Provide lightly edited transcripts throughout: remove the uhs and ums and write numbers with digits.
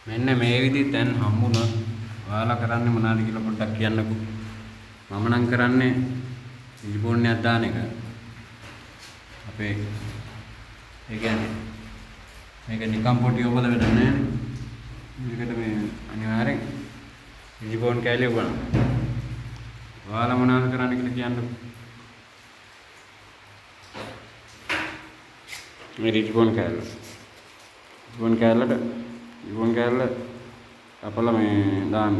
මෙන්න මේ විදිහට දැන් හම්බුණා. ඔයාලා කරන්නේ මොනවද කියලා පොඩ්ඩක් කියන්නකෝ. මම නම් කරන්නේ ඉලිපොන්නයක් දාන එක. අපේ ඒ කියන්නේ මේක නිකම් පොටි ඔබල වැඩ නැහැ. මේකට මේ අනිවාර්යෙන් ඉලිපොන් කැලිය උගන. ඔයාලා මොනවද කරන්න කියලා කියන්නකෝ. මේ ඉලිපොන් කැල්ල. ඉලිපොන් කැල්ල අපල මේ දාන්න.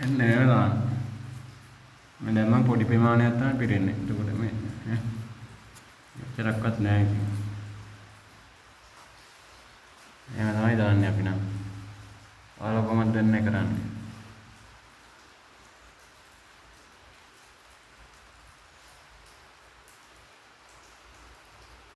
එන්නේ නේද? මම දැන් මම පොඩි ප්‍රමාණයක් තමයි පිරෙන්නේ. එතකොට මේ එච්චරක්වත් නැහැ ඉතින්. එහෙම තමයි දාන්නේ අපි නම්. ඔයාලා කොහොමද දැන් කරන්නේ?